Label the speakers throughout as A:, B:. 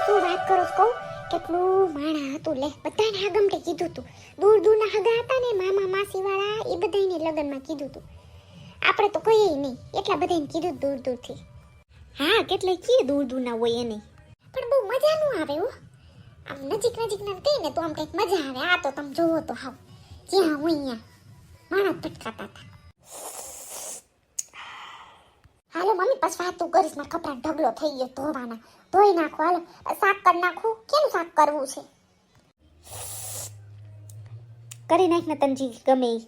A: શું વાત કરો છો? કહું કેટલું માણા હતું લે, બધાને આગમટે કીધું તું. દૂર દૂરના હગા હતા ને મામા માસી વાળા એ બધાને લગ્નમાં કીધું તું. આપણે તો કહીએ નહીં, એટલા બધાને કીધું દૂર દૂરથી. હા કેટલે કીએ દૂર દૂરના હોય એને, પણ બહુ મજા ન આવે હો. આમ નજીક નજીકના કહીને તો આમ કંઈક મજા આવે. આ તો તમે જોવો તો હાવ જ્યાં હોય અહીંયા માણા ભટકાતા હતા. હાલો મમ્મી પછી વાત તું કરીશ, મારા કપડા ઢગલો થઈ ગયો ધોવાના. ધોઈ નાખો હાલો. શાક કરી નાખું. કેનું શાક કરવું છે? કરી નાખ ને તનજી ગમે ઈ.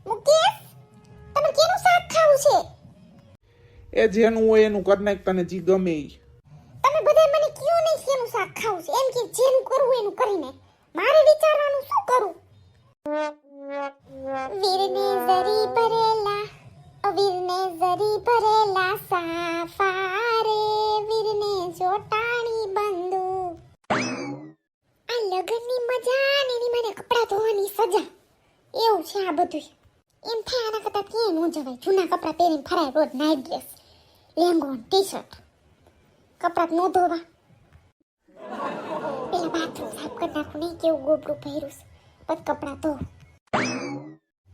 A: મુકેશ તમે કેનું શાક ખાવું છે?
B: એ જેનું હોય એનું કરી નાખ, તને જી ગમે ઈ.
A: તમે બધા મને કયો નહીં કેનું શાક ખાવું છે, એમ કે જેનું કરવું એનું કરીને. મારે વિચારવાનું શું કરું? વીરને જરી ભરેલા, વીરને જરી ભરેલા સાફારે, વીરને જોટાણી બંદૂક. આ લગનની મજા ને એની મને કપડાં ધોવાની સજા, એવું છે આ બધું. એમ થાય આના કરતા ક્યાંય ન જવાય. જૂના કપડાં પહેરીને ફરાય રોજ, નાઇટ ડ્રેસ, લેંગો ટી શર્ટ. કપડાં ન ધોવા. પેલા બાથરૂમ સાફ કરી નાખું. નહીં કેવું ગોબરું પહેર્યું છે, પછી કપડાં ધો.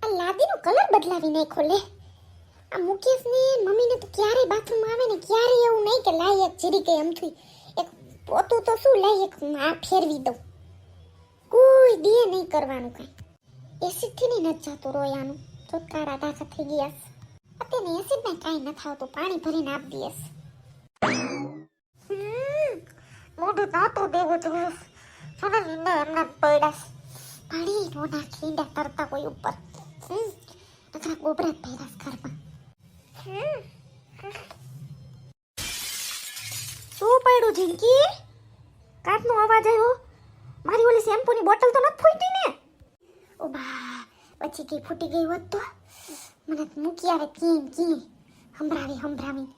A: આ લાદીનો કલર બદલાવી નાખો લે. આ મુકેશ ને મમ્મીને તો ક્યારેય બાથરૂમ આવે ને ક્યારેય એવું નહીં કે લાય એક જીરી કે એમથી એક પોતું તો શું લાય એક આ ફેરવી દઉં. કોઈ દે નહીં કરવાનું કાંઈ. એસિડથી નહીં નથી જતું રોયાનું. તો કાળા ડાઘા થઈ ગયા છે. અત્યારે એસિડમાં કાંઈ નથી આવતું, પાણી ભરીને આપી દઈશ. મોઢું નહોતું દેવું જોયું. સોના લીંડા એમના પડ્યા. પાણી નો નાખી લીંડા તરતા કોઈ ઉપર. નકરા ગોબરા જ પહેર્યા ઘરમાં. શું પડ્યું જિંકી? કાચનો અવાજ આવ્યો. મારી ઓલી શેમ્પૂની બોટલ તો નથી ફૂટી ને? ઓ બા, પછી કઈ ફૂટી ગઈ હોત તો મને મૂકી આવે કી સંભળાવી.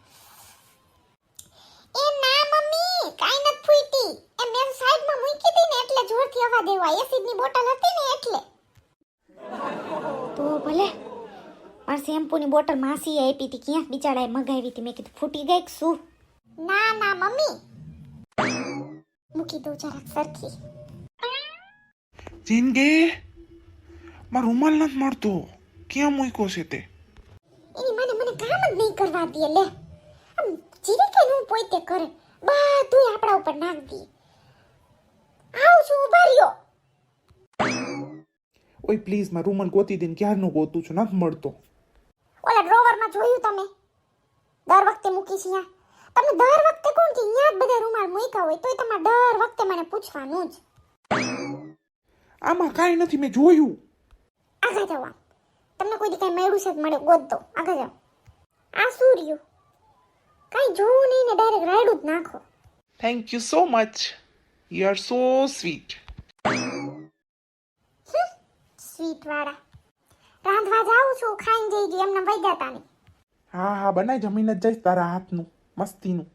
A: એ ના મમ્મી, કાઈ નથી ફૂટી. એ મેં સાઈડમાં મૂકી હતી ને એટલે જોરથી અવાજ આવ્યો. એસિડની બોટલ હતી ને એટલે. તો ભલે. મારી શેમ્પૂની બોટલ માસીએ આપી હતી, ક્યાંક બિચારાએ મગાવી હતી. મેં કીધું ફૂટી ગઈ કે શું? ના ના મમ્મી, મૂકી દો જરાક સરખી.
B: જિંદગી મારો રૂમાલ નથી મળતો, ક્યાં મૂક્યો છે તે?
A: એની મને કામ જ નહીં કરવા દે લે. આમ જીરી કે નું પોતે કરે, બધું આપણા ઉપર નાખ દે. આવ છું ઉભા રહ્યો.
B: ઓય પ્લીઝ મારો રૂમાલ ગોતી દે ને, ક્યારનો ગોતું છું, નથી મળતો.
A: ઓલા ડ્રોવરમાં જોયું તમે? દર વખતે મૂકી છે અહીંયા. તમે દર વખતે કોણ કે અહીંયા જ બધા રૂમાલ મૂક્યા હોય તોય તમારે દર વખતે મને પૂછવાનું જ.
B: આમાં કાંઈ નથી, મેં જોયું.
A: આગળ જાઓ. આમ તમને કોઈ દી કાંઈ મળ્યું છે મળે ગોત દો. આગળ જાઓ. આ શું રહ્યું? કાંઈ જોવું નહીં ને ડાયરેક્ટ રાયડું જ નાખો.
B: Thank you so much, you are so sweet.
A: Sweet વાળા. રાંધવા જાઉં છું, ખાઈને જઈ ગઈ એમને વૈદ્યા તા નહીં.
B: હા બનાય, જમીને જ જઈશ તારા હાથનું મસ્તીનું.